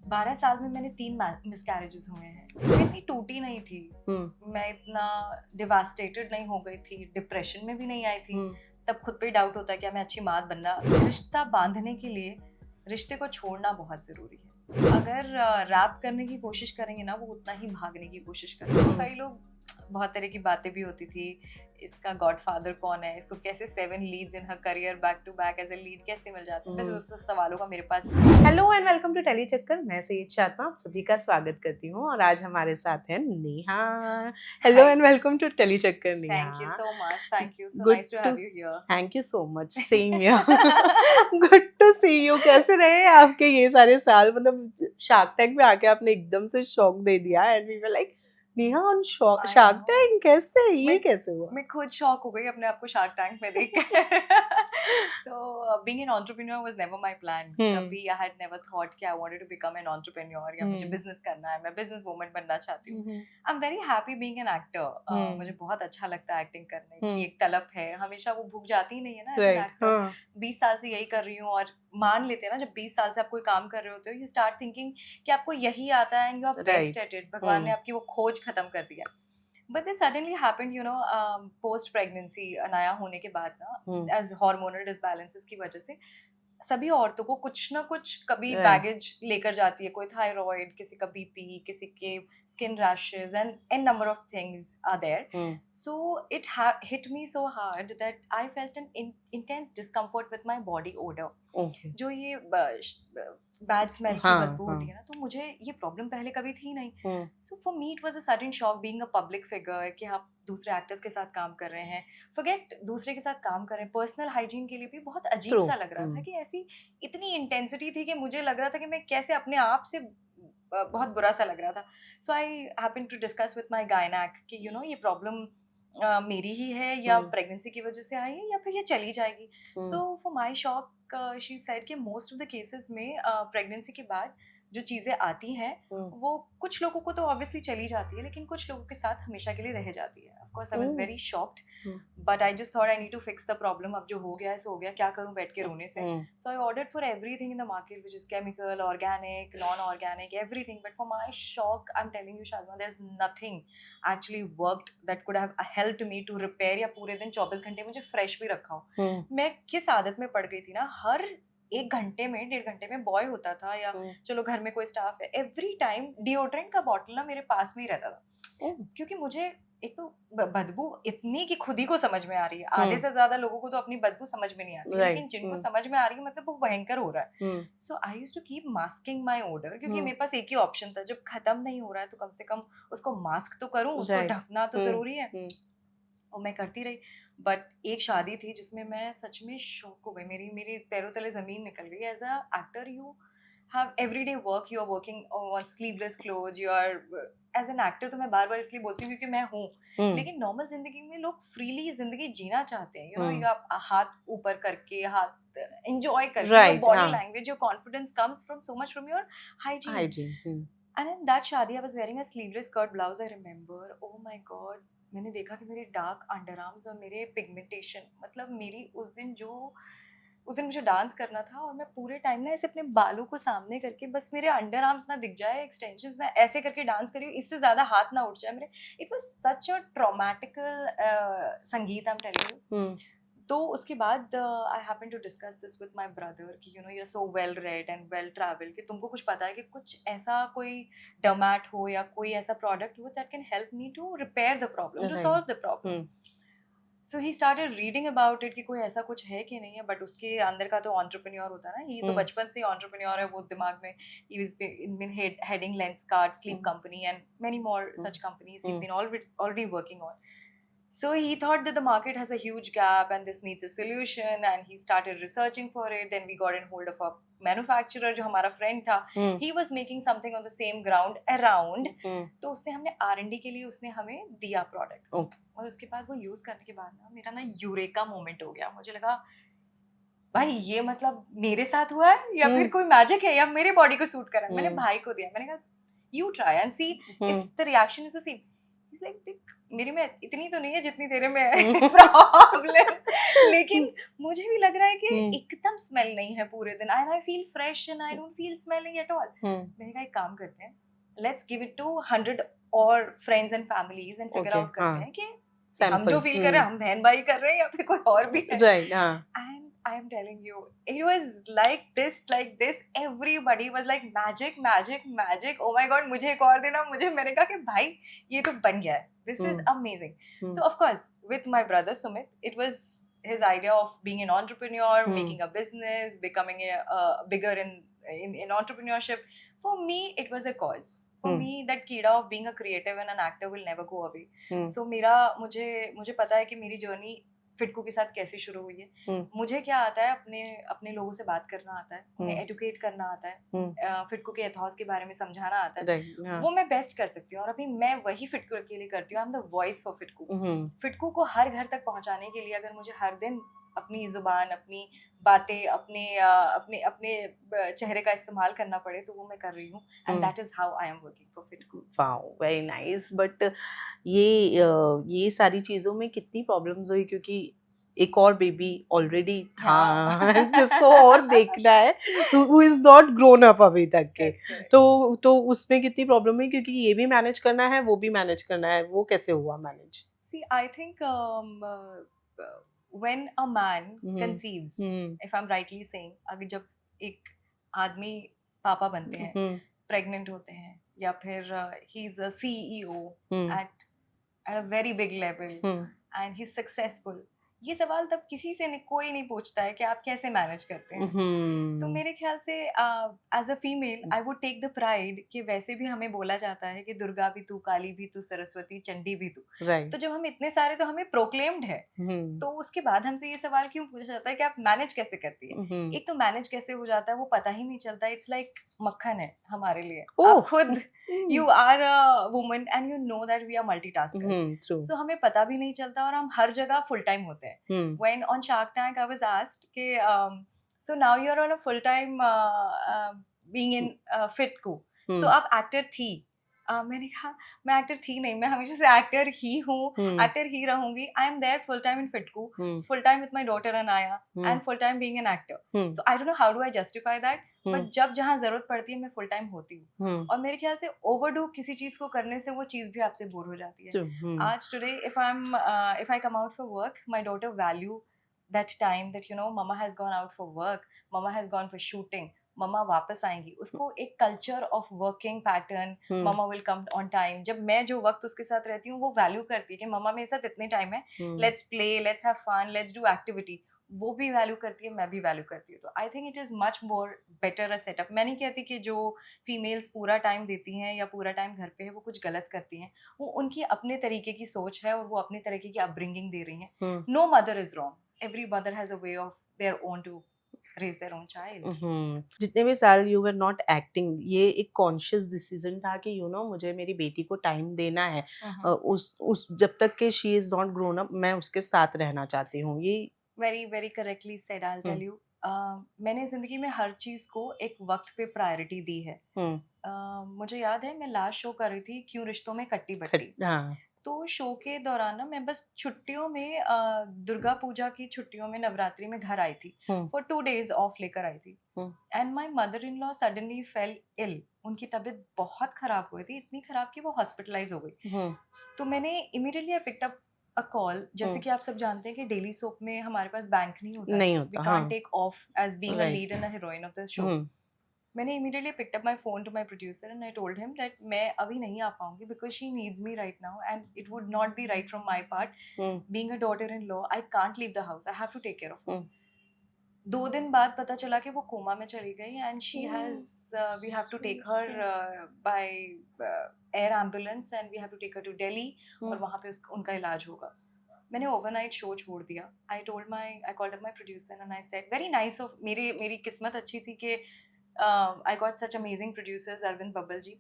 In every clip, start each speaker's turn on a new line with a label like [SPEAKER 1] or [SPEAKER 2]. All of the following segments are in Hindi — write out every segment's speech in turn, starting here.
[SPEAKER 1] 12 साल में मैंने 3 मिसकैरेजेस हुए हैं। मैं इतनी टूटी नहीं थी, मैं इतना डिवास्टेटेड नहीं हो गई थी, डिप्रेशन में भी नहीं आई थी। तब खुद पे डाउट होता है क्या मैं अच्छी माँ बनना। रिश्ता बांधने के लिए रिश्ते को छोड़ना बहुत ज़रूरी है। अगर रैप करने की कोशिश करेंगे ना, वो उतना ही भागने की कोशिश करेंगे। कई लोग, बहुत तरह की बातें भी होती थी, इसका गॉडफादर कौन है, इसको कैसे 7 leads in her career back to back as a lead कैसे मिल जाता है। बस उस सवालों का मेरे पास।
[SPEAKER 2] Hello and welcome to telly Chakkar. मैं सईद शातमा आप सभी का स्वागत करती हूँ और आज हमारे साथ है Neha. Hello and welcome to telly Chakkar Neha.
[SPEAKER 1] Thank you so much, thank you, so
[SPEAKER 2] Good
[SPEAKER 1] nice to have you here.
[SPEAKER 2] Thank you so much, same here. Good to see you. कैसे रहे आपके ये सारे साल? मतलब शार्क टैंक में आके आपने एकदम से शॉक दे दिया and we were like Neha on Shark Tank. कैसे ये कैसे हुआ?
[SPEAKER 1] मैं खुद शॉक हो गई अपने आप को शार्क टैंक में देख। So being an entrepreneur was never my plan. कभी आई हैड नेवर थॉट कि I wanted to become an entrepreneur या मुझे बिजनेस करना है, मैं बिजनेस वुमन बनना चाहती हूँ। I am very happy being an actor. मुझे बहुत अच्छा लगता है एक्टिंग करने की। एक तलब है, हमेशा वो भूख जाती ही नहीं है ना एज एन एक्टर। 20 साल से यही कर रही हूँ और मान लेते हैं ना, जब 20 साल से आप कोई काम कर रहे होते हो, यू स्टार्ट थिंकिंग कि आपको यही आता है and you are best at it. भगवान ने आपकी वो खोज खत्म कर दिया। But this suddenly happened, post pregnancy, Anaya होने के बाद ना, as hormonal disbalances की वजह से सभी औरतों को कुछ ना कुछ कभी बैगेज लेकर जाती है। कोई थायराइड, किसी का बीपी, किसी के skin rashes and an number of things are there. So it hit me so hard that I felt an intense discomfort with my body odour. जो ये बैड स्मेल की बदबू होती है ना, तो मुझे ये प्रॉब्लम पहले कभी थी नहीं। So for me it was a sudden shock being a public figure कि आप दूसरे एक्टर्स के साथ काम कर रहे हैं, फॉरगेट दूसरे के साथ काम कर रहे हैं, पर्सनल हाइजीन के लिए भी बहुत अजीब सा लग रहा था कि ऐसी इतनी इंटेंसिटी थी कि मुझे लग रहा था कि मैं कैसे अपने आप से बहुत बुरा सा लग रहा था। So I happened to discuss with my gynaec कि ये प्रॉब्लम मेरी ही है या प्रेगनेंसी की वजह से आई है या फिर ये चली जाएगी। So for my shock she said कि मोस्ट ऑफ द केसेस में प्रेगनेंसी के बाद जो चीज़ें आती हैं वो कुछ लोगों को तो ऑब्वियसली चली जाती है, लेकिन कुछ लोगों के साथ हमेशा के लिए रह जाती है। Of course I was very shocked, but I just thought I need to fix the problem. अब जो हो गया है सो हो गया, क्या करूं बैठ के रोने से। So I ordered for everything in the market which is chemical, organic, non organic, everything. But for my shock I am telling you Shazma, there is nothing actually worked that could have helped me to repair या पूरे दिन 24 घंटे मुझे फ्रेश भी रखा हो। मैं किस आदत में पड़ गई थी ना, हर 1 घंटे में 1.5 घंटे में बॉय होता था या चलो घर में कोई स्टाफ है, एवरी टाइम डिओड्रेंट का बॉटल ना मेरे पास में ही रहता था। क्योंकि मुझे एक तो बदबू इतनी कि खुद ही को समझ में आ रही है। आधे से ज्यादा लोगों को तो अपनी बदबू समझ में नहीं आती है, लेकिन जिनको समझ में आ रही है मतलब वो भयंकर हो रहा है। So I used to keep masking my odour, क्योंकि मेरे पास एक ही ऑप्शन था, जब खत्म नहीं हो रहा है तो कम से कम उसको मास्क तो करूं, उसको ढकना तो जरूरी है। और मैं करती रही। बट एक शादी थी जिसमें मैं सच में शॉक हो गई, मेरी पैरों तले जमीन निकल गई। As a actor you have everyday work, you are working on sleeveless cloth, you are as an actor. तो मैं बार बार इसलिए बोलती हूँ क्योंकि मैं हूँ, लेकिन नॉर्मल जिंदगी में लोग फ्रीली जिंदगी जीना चाहते हैं। यू आप हाथ ऊपर करके, हाथ एंजॉय करके, your body language, your confidence comes from so much from your hygiene. And in that शादी I was wearing a sleeveless skirt blouse. I remember, oh my god, मैंने देखा कि मेरे डार्क अंडर आर्म्स और मेरे पिगमेंटेशन, मतलब मेरी उस दिन मुझे डांस करना था और मैं पूरे टाइम ना ऐसे अपने बालों को सामने करके बस मेरे अंडर आर्म्स ना दिख जाए, एक्सटेंशंस ना ऐसे करके डांस करी, इससे ज्यादा हाथ ना उठ जाए मेरे। इट वाज सच अ ट्रॉमेटिकल संगीत, आई एम टेलिंग यू। तो उसके बाद I happen to discuss this with my brother कि you are so well read and well travel, कि तुमको कुछ पता है कि कुछ ऐसा कोई डर्मैट हो या कोई ऐसा प्रोडक्ट हो that can help me to repair the problem, to solve the problem. So he started reading about it कि कोई ऐसा कुछ है कि नहीं है। बट उसके अंदर का तो एंटरप्रेन्योर होता है ना, ये तो बचपन से ही एंटरप्रेन्योर है, वो दिमाग में he was been heading Lenskart, Sleep Company and many more such companies he'd been already working on. So he thought that the market has a huge gap and this needs a solution, and he started researching for it. Then we got in hold of a manufacturer जो हमारा friend था, he was making something on the same ground around. तो उसने हमने R&D के लिए उसने हमें दिया प्रोडक्ट, और उसके बाद वो यूज करने के बाद ना मेरा ना यूरेका मोमेंट हो गया। मुझे लगा भाई ये मतलब मेरे साथ हुआ है या फिर कोई मैजिक है या मेरे बॉडी को सूट कर रहा है। मैंने भाई को दिया, मैंने कहा you try and see if the reaction is the same. He's like, देख मेरी में इतनी तो नहीं है जितनी तेरे में है प्रॉब्लम, लेकिन मुझे भी लग रहा है कि एकदम स्मेल नहीं है पूरे दिन, and I feel fresh and I don't feel smelling at all. मैंने कहा एक काम करते हैं, लेट्स गिव इट टू 100 और friends and families and figure out करते हैं कि हम जो फील कर रहे हैं हम बहन भाई कर रहे हैं या फिर कोई और भी है.
[SPEAKER 2] राइट. हाँ.
[SPEAKER 1] And I am telling you, it was like this. Everybody was like magic. Oh my God, मुझे एक और देना मुझे. मैंने कहा कि भाई ये तो बन गया है. This is amazing. So of course, with my brother Sumit, it was his idea of being an entrepreneur, making a business, becoming bigger in entrepreneurship. For me, it was a cause. For me, that कीड़ा of being a creative and an actor will never go away. So मुझे पता है कि मेरी जर्नी फिटकू के साथ कैसे शुरू हुई है. मुझे क्या आता है, अपने लोगों से बात करना आता है, उन्हें एडुकेट करना आता है, फिटकू के एथॉस के बारे में समझाना आता है. वो मैं बेस्ट कर सकती हूँ और अभी मैं वही फिटकू के लिए करती हूँ. I am the voice for Fitku. Fitku को हर घर तक पहुँचाने के लिए अगर मुझे हर दिन अपनी जुबान, अपनी बातें, अपने चेहरे का इस्तेमाल करना पड़े तो वो मैं कर रही हूँ. And that is how I am working for Fitku.
[SPEAKER 2] Wow, very nice. But ये सारी चीजों में कितनी प्रॉब्लम्स हुई, क्योंकि एक और बेबी ऑलरेडी था जिसको और देखना है, who is not grown up अभी तक के. तो उसमें कितनी प्रॉब्लम है, क्योंकि ये भी मैनेज करना है, वो भी मैनेज करना है. वो कैसे हुआ manage?
[SPEAKER 1] See, I think when a man conceives, if I'm rightly saying, अगर जब एक आदमी पापा बनते हैं, प्रेग्नेंट होते हैं, या फिर he is a CEO at a very big level and he's successful, ये सवाल तब किसी से कोई नहीं पूछता है कि आप कैसे मैनेज करते हैं. तो मेरे ख्याल से as a female I would take the pride कि वैसे भी हमें बोला जाता है कि दुर्गा भी तू, काली भी तू, सरस्वती, चंडी भी तू. तो जब हम इतने सारे, तो हमें प्रोक्लेम्ड है, तो उसके बाद हमसे ये सवाल क्यों पूछा जाता है कि आप मैनेज कैसे करती है. एक तो मैनेज कैसे हो जाता है वो पता ही नहीं चलता. इट्स लाइक मक्खन है हमारे लिए. आप खुद you are a woman and you know that we are multitaskers. So हमें पता भी नहीं चलता और हम हर जगह full time होते हैं. When on Shark Tank I was asked कि so now you're on a full time being in Fitco. So आप actor थी. मैंने कहा मैं एक्टर थी नहीं, मैं हमेशा से एक्टर ही हूँ, एक्टर ही रहूंगी. I am there full time in Fitku, full time with my daughter Anaya, and full time being an actor. So I don't know how do I justify that, but जब जहाँ जरूरत पड़ती है मैं फुल टाइम होती हूँ. और मेरे ख्याल से ओवरडू किसी चीज को करने से वो चीज भी आपसे बोर हो जाती है. आज today if I come out for work, my daughter value that time that you know mama has gone out for work, mama has gone for shooting, mamma वापस आएंगी. उसको एक culture of working pattern, mamma will come on time. जब मैं जो वक्त उसके साथ रहती हूँ वो वैल्यू करती है कि मम्मा मेरे साथ इतने टाइम है, let's play, let's have fun, let's do activity. वो भी वैल्यू करती है, मैं भी वैल्यू करती हूँ. तो I think it is much more better a setup. मैं नहीं कहती कि जो फीमेल्स पूरा टाइम देती हैं या पूरा टाइम घर पे है वो कुछ गलत करती हैं. वो उनकी अपने तरीके की सोच है और वो अपने तरीके की अपब्रिंगिंग दे रही हैं. No mother is wrong. Every mother has a way of their own to raise their own child.
[SPEAKER 2] जितने भी साल you were not acting, ये एक conscious decision था कि you know मुझे मेरी बेटी को टाइम देना है. उस जब तक कि she is not grown up, मैं उसके साथ रहना चाहती हूँ. ये
[SPEAKER 1] very very correctly said. I'll tell you, मैंने जिंदगी में हर चीज को एक वक्त पे प्रायोरिटी दी है. मुझे याद है मैं लास्ट शो कर रही थी क्यों रिश्तों में कट्टी बट्टी. तो शो के दौरान ना मैं बस छुट्टियों में, दुर्गा पूजा की छुट्टियों में, नवरात्रि में घर आई थी. फॉर 2 days ऑफ लेकर आई थी. And my mother in law suddenly fell ill. उनकी तबीयत बहुत खराब हुई थी, इतनी खराब कि वो हॉस्पिटलाइज हो गई. तो मैंने immediately I picked up a call. जैसे कि आप सब जानते हैं कि डेली सोप में हमारे पास बैंक नहीं होता. We can't take off as being a lead and a heroine of the show. मैंने immediately picked up my phone to my producer and I told him that मैं अभी नहीं आ पाऊंगी because she needs me right now and it would not be right from my part. Being a daughter in law, I can't leave the house, I have to take care of her. 2 दिन बाद पता चला कि वो कोमा में चली गई and she has, we have to take her by air ambulance and we have to take her to Delhi और वहाँ पे उनका इलाज होगा. मैंने ओवरनाइट शो छोड़ दिया. I called up my producer and I said very nice of, मेरी किस्मत अच्छी थी कि I got such amazing producers, Arvind Babbal जी,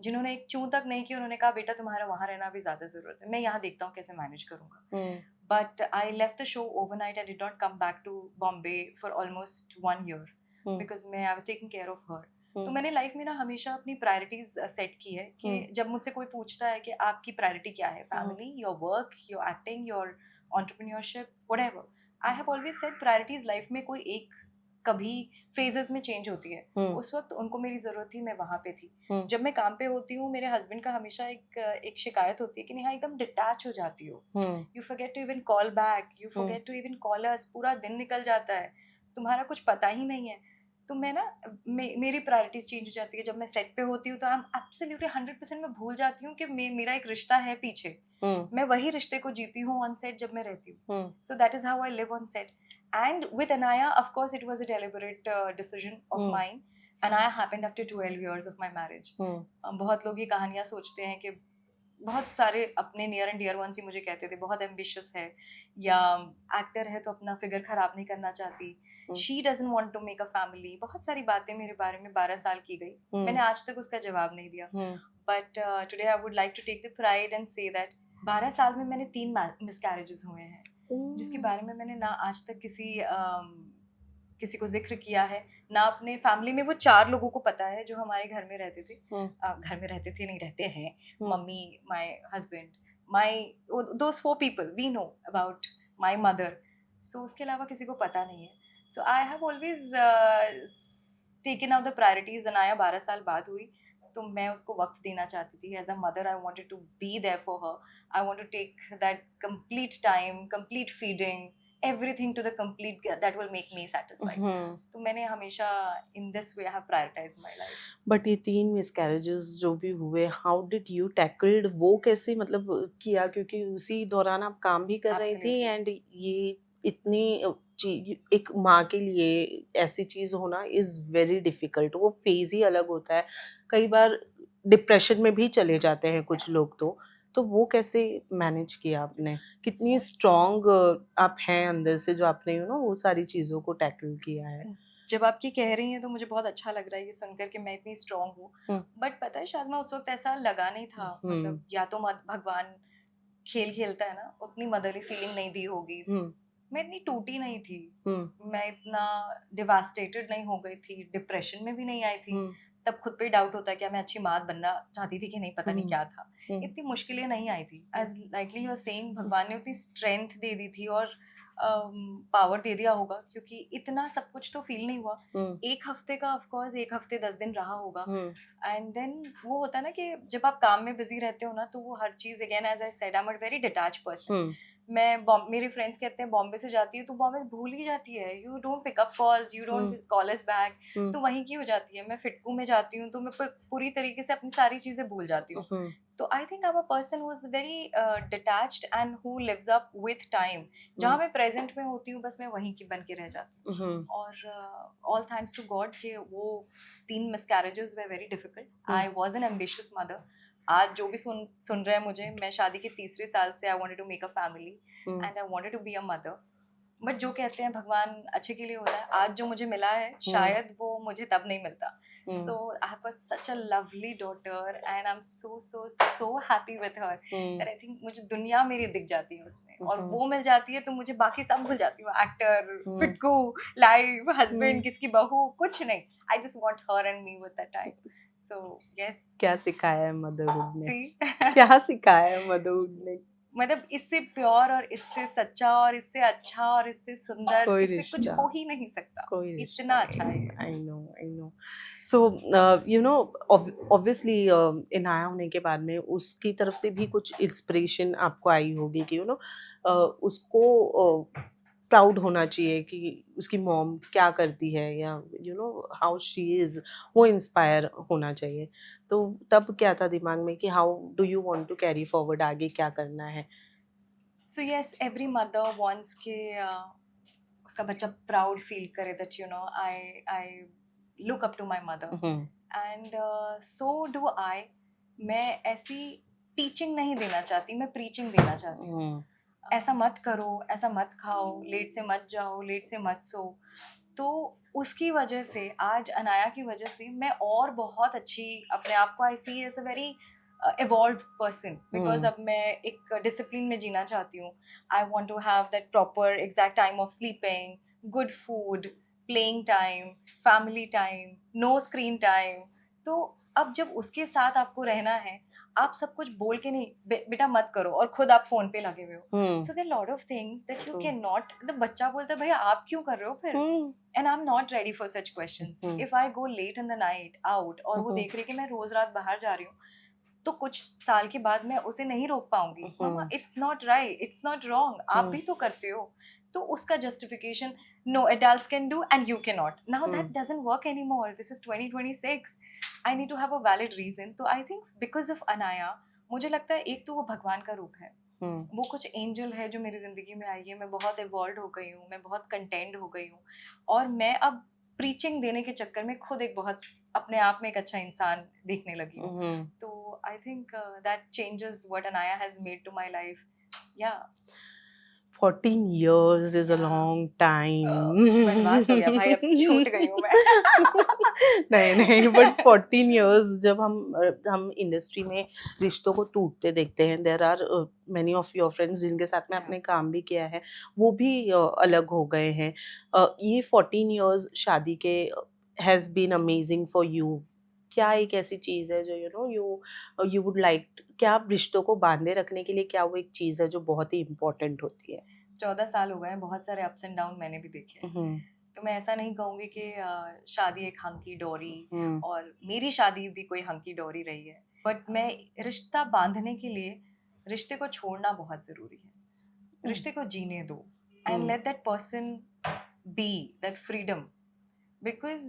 [SPEAKER 1] जिन्होंने एक चूं तक नहीं की. उन्होंने कहा बेटा तुम्हारा वहाँ रहना भी ज़्यादा ज़रूरत है, मैं यहाँ देखता हूँ कैसे मैनेज करूँगा. But I left the show overnight. I did not come back to Bombay for almost 1 year because I was taking care of her. तो मैंने लाइफ में ना हमेशा अपनी प्रायोरिटीज सेट की है कि जब मुझसे कोई पूछता है कि आपकी प्रायोरिटी क्या है, family, your work, your acting, your entrepreneurship, whatever, I have always set priorities life में कोई एक कभी फेजेस में चेंज होती है। उस वक्त उनको मेरी जरूरत थी, मैं वहां पे थी। जब मैं काम पे होती हूँ, मेरे हस्बैंड का हमेशा एक शिकायत होती है कि नेहा एकदम डिटैच हो जाती हो, you forget to even call back, you forget to even call us, पूरा दिन निकल जाता है, तुम्हारा कुछ पता ही नहीं है। तो मैं ना मेरी प्रायोरिटीज चेंज हो जाती है। जब मैं सेट पे होती हूँ तो आई एम एब्सोल्युटली 100% मैं भूल जाती हूँ कि मेरा एक रिश्ता है पीछे, मैं वही रिश्ते को जीती हूँ ऑन सेट जब मैं रहती हूँ। So that is how I live on set. And with Anaya, of course, it was a deliberate decision of mine. Anaya happened after 12 years of my marriage. बहुत लोग ये कहानियाँ सोचते हैं कि बहुत सारे अपने नियर एंड डियर वंस ही मुझे कहते थे बहुत एम्बिशियस है या एक्टर है तो अपना फिगर खराब नहीं करना चाहती, she doesn't want to make a family, बहुत सारी बातें मेरे बारे में 12 साल की गई। मैंने आज तक उसका जवाब नहीं दिया। But today I would like to take the pride and say that 12 साल में मैंने 3 मिसकैरेजेस हुए हैं, जिसके बारे में मैंने ना आज तक किसी को जिक्र किया है, ना अपने फैमिली में। वो 4 लोगों को पता है जो हमारे घर में रहते थे, घर में रहते थे नहीं रहते हैं, मम्मी, माय हस्बैंड, माय दोस 4 people we know about my mother. So उसके अलावा किसी को पता नहीं है। So I have always taken out the priorities. Anaya 12 साल बाद हुई तो मैं उसको वक्त देना चाहती थी। As a mother I wanted to be there for her, I want to take that complete time, complete feeding, everything to the complete, that will make me satisfied. तो मैंने हमेशा in this way I have prioritized my life.
[SPEAKER 2] But ये 3 मिसकैरेजेस जो भी हुए, हाउ डिड यू टैकल्ड वो कैसे मतलब किया, क्योंकि उसी दौरान आप काम भी कर रही थी एंड ये इतनी एक माँ के लिए ऐसी चीज होना इज वेरी डिफिकल्ट। वो फेज ही अलग होता है, कई बार डिप्रेशन में भी चले जाते हैं कुछ लोग। तो वो कैसे मैनेज किया आपने, कितनी स्ट्रॉन्ग आप हैं अंदर से जो आपने वो सारी चीजों को टैकल किया है।
[SPEAKER 1] जब आप ये कह रही हैं तो मुझे बहुत अच्छा लग रहा है ये सुनकर कि मैं इतनी स्ट्रॉन्ग हूँ। बट पता है शाज़मा, उस वक्त ऐसा लगा नहीं था। मतलब या तो भगवान खेल खेलता है ना, उतनी मदरली फीलिंग नहीं दी होगी। मैं इतनी टूटी नहीं थी, मैं इतना डिवास्टेटेड नहीं हो गई थी, डिप्रेशन में भी नहीं आई थी। तब खुद पे डाउट होता है क्या मैं अच्छी माँ बनना चाहती थी कि नहीं, पता नहीं क्या था। इतनी मुश्किलें नहीं आई थी। As likely you are saying, भगवान ने उतनी स्ट्रेंथ दे दी थी और पावर दे दिया होगा, क्योंकि इतना सब कुछ तो फील नहीं हुआ। एक हफ्ते का, ऑफ कोर्स 1 हफ्ते 10 दिन रहा होगा। एंड देन वो होता है ना कि जब आप काम में बिजी रहते हो ना, तो वो हर चीज, again as I said, I am a very detach person. मेरे फ्रेंड्स कहते हैं बॉम्बे से जाती है तो बॉम्बे भूल ही जाती है, you don't pick up calls, you don't call us back, तो वहीं की हो जाती है। मैं फिटकू में जाती हूँ तो मैं पूरी तरीके से अपनी सारी चीजें भूल जाती हूँ। तो I think I am a person who is very detached and who lives up with time. जहाँ मैं प्रेजेंट में होती हूँ बस मैं वहीं की बन के रह जाती हूँ। और ऑल थैंक्स टू गॉड कि वो 3 miscarriages way very difficult. I was an ambitious mother. आज जो भी सुन रहे हैं मुझे, मैं शादी के 3रे साल से I wanted to make a family and I wanted to be a mother. But जो कहते हैं भगवान अच्छे के लिए होता है, आज जो मुझे मिला है शायद वो मुझे तब नहीं मिलता। So I have got such a lovely daughter and I'm so happy with her that I think मुझे दुनिया मेरी दिख जाती है उसमें, और वो मिल जाती है तो मुझे बाकी सब भूल जाती हूँ। एक्टर, पिटकू, लाइफ, हस्बैंड, किसकी बहू, कुछ नहीं। I just want her and me with that time. So yes.
[SPEAKER 2] क्या सिखाया है मदरहुड ने? क्या सिखाया है मदरहुड ने?
[SPEAKER 1] मतलब इससे प्योर और इससे सच्चा और इससे अच्छा और इससे सुंदर इससे कुछ हो ही नहीं सकता। इतना अच्छा है।
[SPEAKER 2] I know. So you know, obviously Inaya होने के बाद में उसकी तरफ से भी कुछ इंस्पिरेशन आपको आई होगी कि उसको प्राउड होना चाहिए कि उसकी मॉम क्या करती है, या हाउ शी इज, वो इंस्पायर होना चाहिए। तो तब क्या था दिमाग में कि how do you want to carry forward, आगे क्या करना है?
[SPEAKER 1] So yes, every mother wants के उसका बच्चा प्राउड फील करे that I look up to my mother, and so do I. मैं ऐसी टीचिंग नहीं देना चाहती, मैं प्रीचिंग देना चाहती हूँ। ऐसा मत करो, ऐसा मत खाओ, लेट से मत जाओ, लेट से मत सो। तो उसकी वजह से, आज अनाया की वजह से, मैं और बहुत अच्छी अपने आप को I see as a very evolved person, because अब मैं एक डिसिप्लिन में जीना चाहती हूँ। I want to have that proper exact time of sleeping, good food, playing time, family time, no screen time. तो अब जब उसके साथ आपको रहना है, आप सब कुछ बोल के नहीं बेटा मत करो और खुद आप फोन पे लगे हुए हो। So there lot of things that you can not, the बच्चा बोलता है भैया आप क्यों कर रहे हो फिर, and I am not ready for such questions. If I go let in the night out और वो देख रही है कि मैं रोज रात बाहर जा रही हूँ, तो कुछ साल के बाद मैं उसे नहीं रोक पाऊंगी। Mama it's not right, it's not wrong, आप भी तो करते हो। तो उसका justification, no adults can do and you cannot. Now that doesn't work anymore. This is 2026. I need to have a valid reason. तो I think because of Anaya, मुझे लगता है एक तो वो भगवान का रूप है, वो कुछ एंजल है जो मेरी जिंदगी में आई है। मैं बहुत इवॉल्व हो गई हूँ, मैं बहुत कंटेंट हो गई हूँ, और मैं अब प्रीचिंग देने के चक्कर में खुद एक बहुत अपने आप में एक अच्छा इंसान देखने लगी हूँ। तो I think that changes what Anaya has made to my life. या
[SPEAKER 2] 14 years is a long time.
[SPEAKER 1] बनवास हो गया भाई, अब छूट गई हूँ मैं।
[SPEAKER 2] नहीं बट 14 years जब हम इंडस्ट्री में रिश्तों को टूटते देखते हैं, there are many of your friends जिनके साथ में आपने काम भी किया है, वो भी अलग हो गए हैं। ये 14 years शादी के has been amazing for you. क्या एक ऐसी चीज है जो यू वुड लाइक, क्या आप रिश्तों को बांधे रखने के लिए, क्या वो एक चीज है जो बहुत ही इम्पोर्टेंट होती है?
[SPEAKER 1] 14 साल हो गए हैं, बहुत सारे अप्स एंड डाउन मैंने भी देखे हैं। तो मैं ऐसा नहीं कहूंगी कि शादी एक हंकी डोरी, और मेरी शादी भी कोई हंकी डोरी रही है, बट मैं रिश्ता बांधने के लिए रिश्ते को छोड़ना बहुत जरूरी है। रिश्ते को जीने दो and let that person be that freedom. Because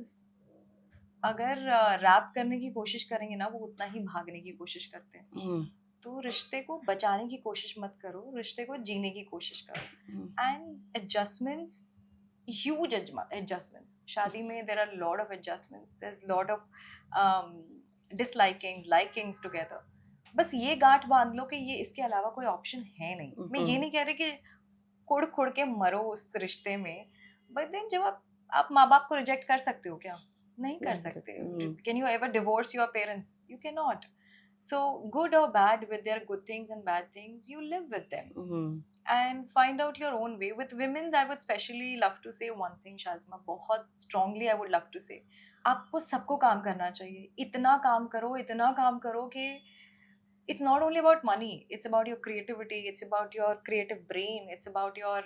[SPEAKER 1] अगर रैप करने की कोशिश करेंगे ना, वो उतना ही भागने की कोशिश करते हैं। तो रिश्ते को बचाने की कोशिश मत करो, रिश्ते को जीने की कोशिश करो। एंड एडजस्टमेंट्स, ह्यूज एडजस्टमेंट्स शादी में, there are lot of adjustments, there is lot of dislikings, likings together. बस ये गांठ बांध लो कि ये इसके अलावा कोई ऑप्शन है नहीं। मैं ये नहीं कह रही कि कुड़ कुड़ के मरो उस रिश्ते में, बट देन जब आप माँ बाप को रिजेक्ट कर सकते हो क्या? नहीं कर सकते। Can you ever divorce your parents? You can not. So good or bad, with their good things and bad things, you live with them and find out your own way. With women, I would specially love to say one thing, Shazma, बहुत strongly I would love to say, आपको सबको काम करना चाहिए। इतना काम करो कि it's not only about money, it's about your creativity, it's about your creative brain, it's about your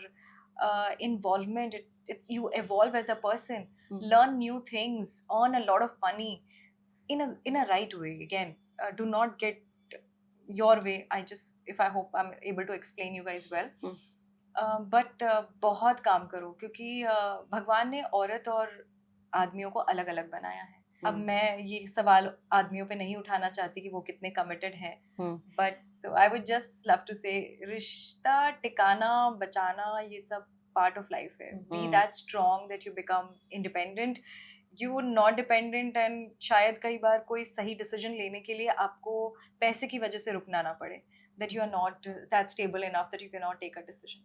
[SPEAKER 1] involvement. It's you evolve as a person, learn new things, earn a lot of money in a right way. Again, do not get your way. I hope I'm able to explain you guys well. But बहुत काम करो, क्योंकि भगवान ने औरत और आदमियों को अलग अलग बनाया है। अब मैं ये सवाल आदमियों पे नहीं उठाना चाहती कि वो कितने कमिटेड हैं, but so I would just love to say, रिश्ता टिकाना बचाना ये सब पार्ट ऑफ लाइफ है। Be that strong that you become independent, you not dependent, and शायद कई बार कोई सही डिसीजन लेने के लिए आपको पैसे की वजह से रुकना ना पड़े, that you are not that stable enough that you can not take a decision.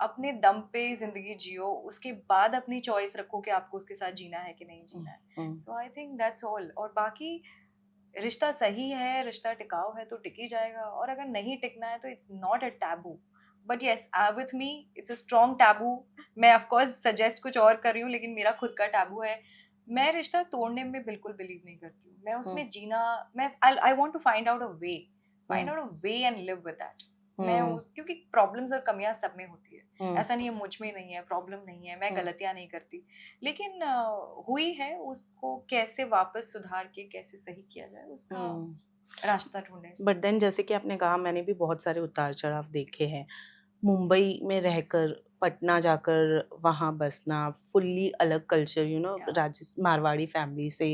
[SPEAKER 1] अपने दम पे जिंदगी जियो, उसके बाद अपनी चॉइस रखो कि आपको उसके साथ जीना है कि नहीं जीना है। So I think that's all. और बाकी रिश्ता सही है, रिश्ता टिकाऊ है तो टिक ही जाएगा, और अगर नहीं टिकना है तो it's not a taboo. But yes, with me it's a strong taboo. मैं ऑफकोर्स सजेस्ट कुछ और कर रही हूँ, लेकिन मेरा खुद का टैबू है। मैं रिश्ता तोड़ने में बिल्कुल बिलीव नहीं करती हूँ। मैं उसमें जीना, मैं I want to find out a way and live with that. मैं क्योंकि प्रॉब्लम्स और कमियां सब में होती है, ऐसा नहीं है मुझ में नहीं है, प्रॉब्लम नहीं है, मैं गलतियां नहीं करती, लेकिन हुई है, उसको कैसे वापस सुधार के कैसे सही किया जाए, उसका रास्ता ढूंढे।
[SPEAKER 2] बट देन जैसे कि आपने कहा, मैंने भी बहुत सारे उतार चढ़ाव देखे हैं। मुंबई में रहकर पटना जाकर वहाँ बसना, फुल्ली अलग कल्चर, मारवाड़ी फैमिली से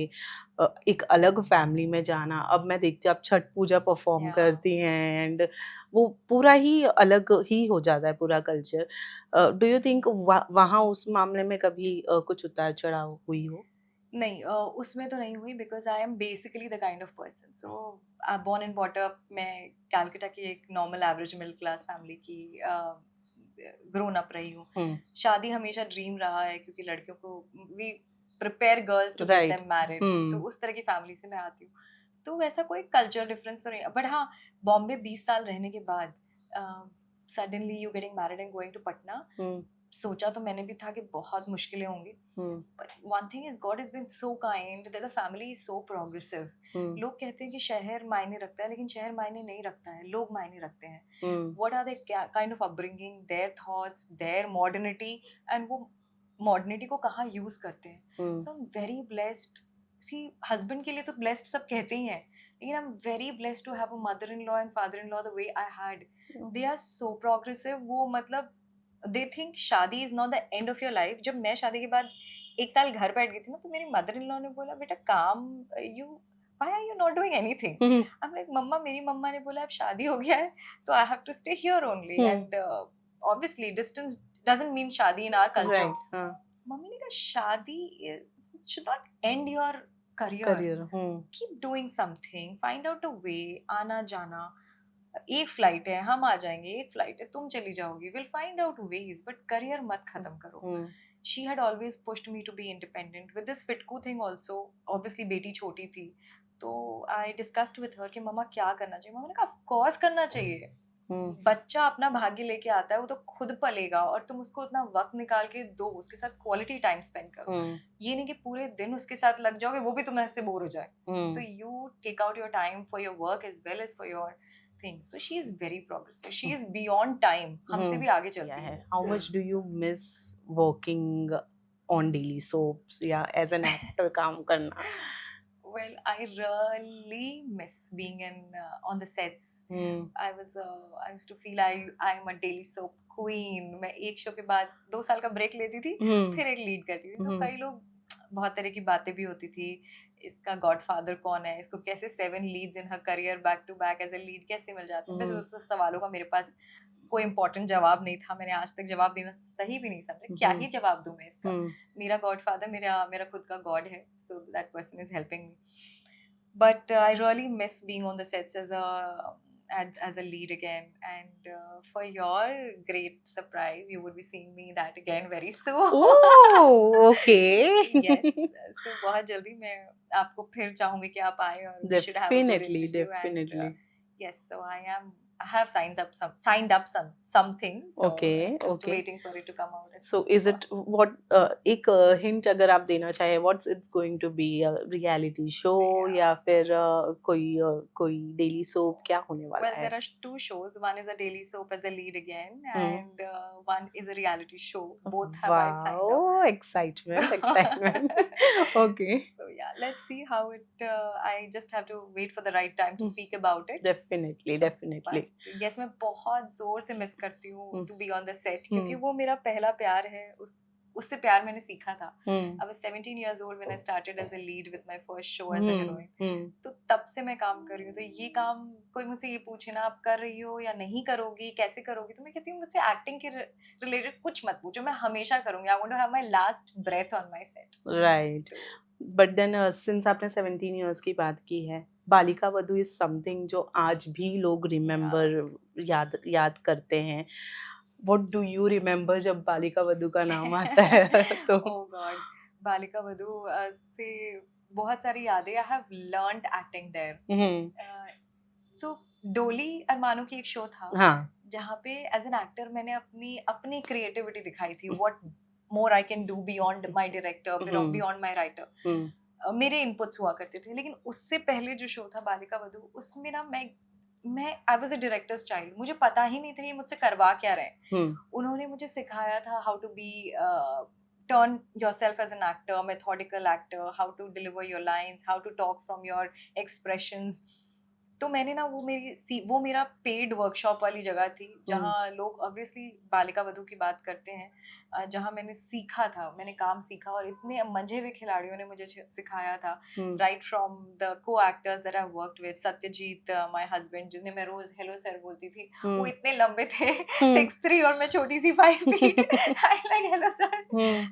[SPEAKER 2] एक अलग फैमिली में जाना। अब मैं देखती हूँ आप छठ पूजा परफॉर्म करती हैं, एंड वो पूरा ही अलग ही हो जाता है पूरा कल्चर। डू यू थिंक वहाँ उस मामले में कभी कुछ उतार चढ़ाव हुई हो?
[SPEAKER 1] नहीं, उसमें तो नहीं हुई, because I am basically the kind of person, so I born and bought up, मैं कैलकाटा की एक normal average middle class family की ग्रोन अप रही हूँ। शादी हमेशा ड्रीम रहा है, क्योंकि लड़कियों को we prepare girls to get them married, तो उस तरह की फैमिली से मैं आती हूँ। तो वैसा कोई कल्चर डिफरेंस तो नहीं, बट हाँ, बॉम्बे 20 साल रहने के बाद suddenly you getting married and going to Patna, सोचा तो मैंने भी था कि बहुत मुश्किलें होंगी, but one thing is God has been so kind that the family is so progressive. लोग कहते हैं कि शहर मायने रखता है, लेकिन शहर मायने नहीं रखता है, लोग मायने रखते हैं. What are their kind of upbringing, their thoughts, their modernity, and वो modernity को कहाँ use करते हैं. So I'm very blessed. See, husband के लिए तो blessed सब कहते ही हैं, लेकिन I'm very blessed to have a mother-in-law and father-in-law the way I had. They are so progressive. वो मतलब they think शादी is not the end of your life. जब मैं शादी के बाद 1 साल घर बैठ गई थी ना, तो मेरी मदर इन लॉ ने बोला, बेटा काम you why are you not doing anything? I'm like, मम्मा, मेरी मम्मा ने बोला अब शादी हो गया है तो I have to stay here only. And obviously distance doesn't mean शादी in our culture.
[SPEAKER 2] Right.
[SPEAKER 1] Mummy ने कहा शादी should not end your career. Keep doing something, find out a way. आना जाना, एक फ्लाइट है, हम आ जाएंगे, एक फ्लाइट है, तुम चली जाओगी, will find out ways, but career मत खत्म करो. She had always pushed me to be independent. With this Fitku thing also, obviously बेटी छोटी थी, तो आई डिस्कस्ड विद हर कि मम्मा क्या करना चाहिए. मम्मा ने कहा ऑफ कोर्स करना चाहिए. बच्चा अपना भाग्य लेके आता है, वो तो खुद पलेगा, और तुम उसको उतना वक्त निकाल के दो, उसके साथ क्वालिटी टाइम स्पेंड करो. ये नहीं कि पूरे दिन उसके साथ लग जाओगे, वो भी तुम्हारे से बोर हो जाए. तो you take out your time for your work as well as for your thing. So she is very progressive. She is beyond time. हमसे भी आगे चलती है.
[SPEAKER 2] How much do you miss working on daily soaps या as an actor काम करना?
[SPEAKER 1] Well, I really miss being on the sets. I used to feel I'm a daily soap queen. मैं एक शो के बाद 2 साल का ब्रेक लेती थी, फिर एक लीड करती थी. तो कई लोग, बहुत तरह की बातें भी होती थी. इसका गॉडफादर कौन है, इसको कैसे 7 leads in her career back to back as a lead कैसे मिल जाता है. उस सवालों का मेरे पास कोई इम्पोर्टेंट जवाब नहीं था. मैंने आज तक जवाब देना सही भी नहीं समझा. क्या ही जवाब दूं मैं इसका. मेरा गॉडफादर मेरा खुद का गॉड है. So that person is helping me. But I really miss being on the sets as a lead again, and for your great surprise you would be seeing me that again very soon.
[SPEAKER 2] Oh, okay.
[SPEAKER 1] Yes, so बहुत जल्दी मैं आपको फिर चाहूंगी कि आप आए और we should have a good interview.
[SPEAKER 2] Definitely.
[SPEAKER 1] Yes, so I have signed up something. So just
[SPEAKER 2] okay.
[SPEAKER 1] waiting for it to come out.
[SPEAKER 2] So is it what एक hint अगर आप देना चाहे, what's it's going to be, a reality show या फिर कोई daily soap, क्या होने वाला है?
[SPEAKER 1] Well, there are 2 shows. One is a daily soap as a lead again, and one is a reality show. Both have I signed up.
[SPEAKER 2] Wow, excitement. Okay.
[SPEAKER 1] So yeah, let's see how it. I just have to wait for the right time to speak about it.
[SPEAKER 2] Definitely.
[SPEAKER 1] But yes, मैं बहुत जोर से मिस करती हूँ to be on the set, क्योंकि वो मेरा पहला प्यार है. उससे प्यार मैंने सीखा था. I was 17 years old when I started as a lead with my first show as a heroine. तो तब से मैं काम कर रही हूँ. तो ये काम कोई मुझसे ये पूछे ना, आप कर रही हो या नहीं करोगी, कैसे करोगी, तो मैं कहती हूँ मुझसे एक्टिंग के रिलेटेड कुछ मत पूछो, मैं हमेशा करूँगी. I want to have my last breath on my set.
[SPEAKER 2] Right. But then since आपने 17 years की बात की है, बालिका वधू इज समथिंग जो आज भी लोग रिमेम्बर याद करते हैं. What do you remember जब बालिका वधू का नाम आता है? तो
[SPEAKER 1] Oh God, बालिका वधू से बहुत सारी यादें. I have learned acting there. So डोली अरमानों की एक शो था, जहाँ पे एज एन एक्टर मैंने अपनी क्रिएटिविटी दिखाई थी. What more I can do beyond my director, beyond my writer. मेरे इनपुट्स हुआ करते थे. लेकिन उससे पहले जो शो था बालिका वधू, उसमें ना मैं I was a directors child. मुझे पता ही नहीं था ये मुझसे करवा क्या रहे. उन्होंने मुझे सिखाया था how to be turn yourself as an actor, methodical actor, how to deliver your lines, how to talk from your expressions. तो मैंने ना वो मेरा पेड वर्कशॉप वाली जगह थी, जहाँ लोग ऑब्वियसली बालिका वधू की बात करते हैं, जहाँ मैंने सीखा था, मैंने काम सीखा, और इतने मंझे हुए खिलाड़ियों ने मुझे सिखाया था. राइट फ्रॉम द को actors that I worked with, Satyajit my husband, जिन्हें मैं रोज हेलो सर बोलती थी, वो इतने लंबे थे 6'3" और मैं छोटी सी 5 feet. I like hello sir.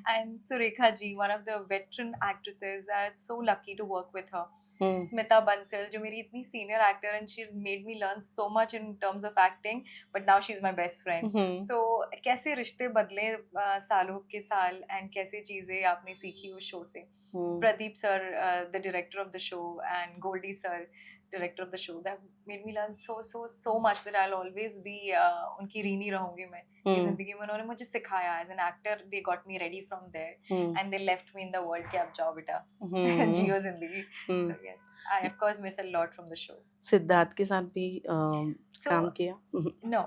[SPEAKER 1] And Surekha ji, one of the veteran actresses, I am so lucky to work with her. Smita Bansal, जो मेरी इतनी senior actor, and she made me learn so much in terms of acting, but now she's my best friend. So कैसे रिश्ते बदले सालों के साल, and कैसे चीजें आपने सीखी उस शो से. Pradeep sir, the director of the show, and Goldie sir, director of the show, that made me learn so much that I'll always be उनकी ऋणी रहूंगी मैं कि जिंदगी में उन्होंने मुझे सिखाया as an actor. They got me ready from there and they left me in the world कि अब जाओ बेटा जियो जिंदगी. So yes, I of course miss a lot from the show.
[SPEAKER 2] Siddharth के साथ भी काम किया?
[SPEAKER 1] No,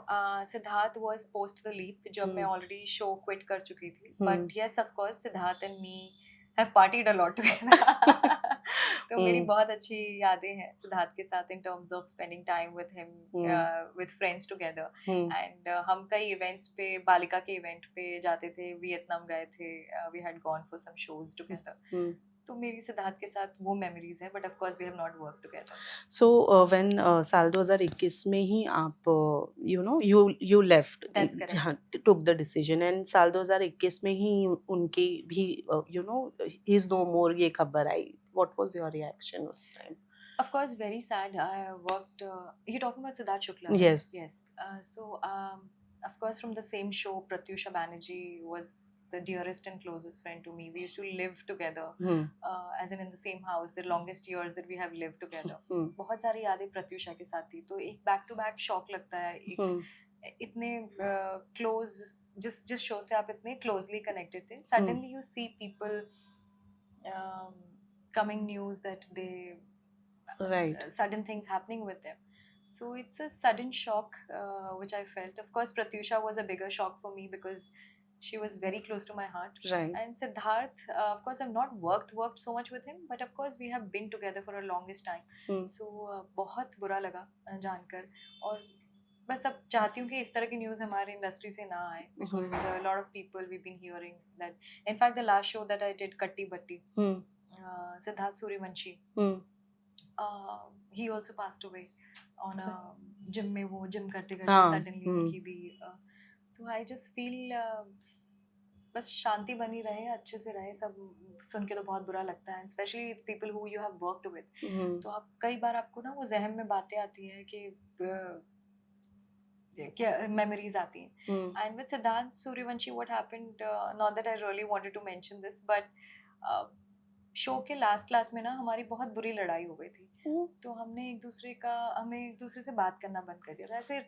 [SPEAKER 1] Siddharth was post the leap जब मैं already show quit कर चुकी थी. But yes, of course, Siddharth and me have partied a lot together. तो मेरी बहुत अच्छी यादें हैं सिद्धार्थ के साथ in terms of spending time with him, with friends together. And हम कई events पे, बालिका के event पे जाते थे, वियतनाम गए थे, we had gone for some shows together. तो मेरी सिद्धार्थ के साथ वो memories हैं, but of course we have not worked together.
[SPEAKER 2] So when साल 2021 में ही आप you left,
[SPEAKER 1] That's correct.
[SPEAKER 2] took the decision, and साल 2021 में ही उनकी भी he is no more ये खबर आई. What was your reaction उस time?
[SPEAKER 1] Of course, very sad. I worked. You're talking about Siddharth Shukla?
[SPEAKER 2] Yes.
[SPEAKER 1] Yes. Of course, from the same show, Pratyusha Banerjee was the dearest and closest friend to me. We used to live together, as in the same house. The longest years that we have lived together. बहुत सारी यादें प्रत्युषा के साथ थी. तो एक back to back shock लगता है. एक इतने close, जिस show से आप इतने closely connected थे. Suddenly you see people coming news that they sudden things happening with them. So it's a sudden shock which I felt. Of course, Pratyusha was a bigger shock for me because she was very close to my heart.
[SPEAKER 2] Right.
[SPEAKER 1] And Siddharth, of course, I've not worked so much with him, but of course we have been together for a longest time. So बहुत बुरा लगा जानकर और बस अब चाहती हूँ कि इस तरह की न्यूज़ हमारी इंडस्ट्री से ना आए because a lot of people we've been hearing that. In fact, the last show that I did, Katti Batti, Siddharth Suryavanshi, he also passed away on a gym में वो gym करते suddenly उनकी भी तो I just feel बस शांति बनी रहे, अच्छे से रहे. सब सुन के तो बहुत बुरा लगता है, especially people who you have worked with. तो आप कई बार आपको ना वो जहन में बातें आती हैं कि क्या memories आती हैं. And with Siddharth Suryavanshi, what happened, not that I really wanted to mention this, but show के लास्ट क्लास में ना हमारी बहुत बुरी लड़ाई हो गई थी. तो हमें एक दूसरे से बात करना बंद कर दिया था. ऐसे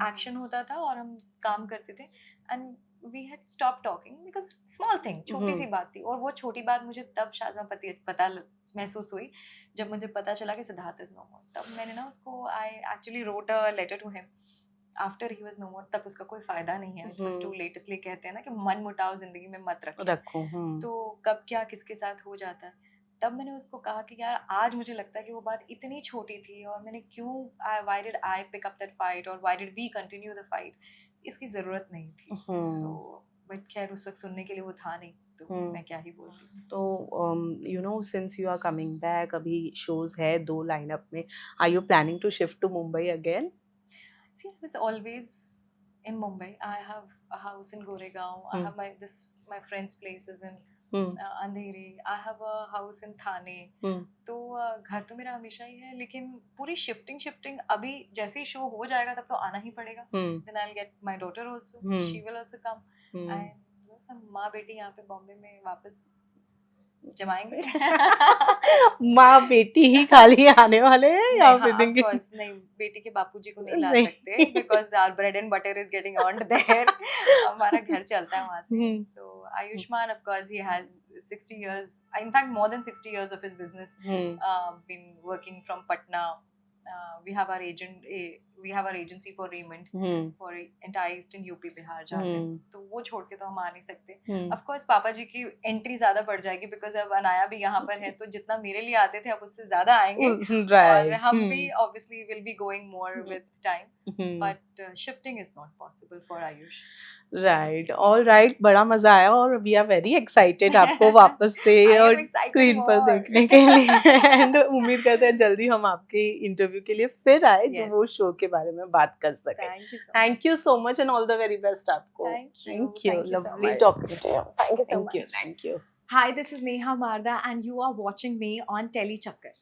[SPEAKER 1] एक्शन होता था और हम काम करते थे and we had stop talking because small thing, छोटी सी बात थी. और वो छोटी बात मुझे तब शाज़मा पता महसूस हुई जब मुझे पता चला कि सिद्धार्थ इज नो मोर. तब मैंने ना उसको I actually wrote a letter to him after he was no more. तब उसका कोई फायदा नहीं है, इट वाज टू लेट. इसलिए कहते हैं ना कि मन मुटाव जिंदगी में मत रखो. तो कब क्या किसके साथ हो जाता है. तब मैंने उसको कहा कि यार आज मुझे लगता है कि वो बात इतनी छोटी थी और मैंने क्यों why did I pick up that fight और why did we continue the fight. इसकी जरूरत नहीं थी. सो बट खैर उस वक्त सुनने के लिए वो था नहीं, तो मैं क्या ही बोलती.
[SPEAKER 2] तो since you are coming back, अभी शोज है 2 लाइनअप में, are you planning to shift to Mumbai again?
[SPEAKER 1] See, I was always in Mumbai. I have a house in Goregaon. I have my friend's place is in Andheri. I have a house in Thane. तो घर तो मेरा हमेशा ही है, लेकिन पूरी शिफ्टिंग अभी जैसे ही शो हो जाएगा तब तो आना ही पड़ेगा. Then I'll get my daughter also. She will also come. And सब माँ बेटी यहाँ पे बॉम्बे में वापस जमाएंगे.
[SPEAKER 2] माँ बेटी ही खाली आने वाले हैं या फिर
[SPEAKER 1] नहीं, बेटी के बापूजी को नहीं ला सकते because our bread and butter is getting earned there. हमारा घर चलता है वहाँ से. So Ayushman, of course, he has 60 years, in fact more than 60 years of his business. Been working from Patna. We have our agency for Raymond for entire Eastern UP Bihar जाते हैं. तो वो छोड़ के तो हम आ नहीं सकते. Of course पापा जी की एंट्री ज्यादा बढ़ जाएगी because अब अनाया भी यहाँ पर है, तो जितना मेरे लिए आते थे अब उससे ज्यादा आएंगे. और हम भी obviously will be going more with time. But shifting is not possible for Ayush.
[SPEAKER 2] Right, all right. बड़ा मजा आया और we are very excited आपको वापस से और स्क्रीन पर देखने के लिए. एंड उम्मीद करते हैं जल्दी हम आपके इंटरव्यू के लिए फिर आए जो वो शो के बारे में बात कर सके. Thank you so much and all the very best आपको. Thank you. Lovely talking to you.
[SPEAKER 1] Thank you so much.
[SPEAKER 2] Thank you.
[SPEAKER 1] Hi, this is Neha Marda and you are watching me on Tele Chakkar.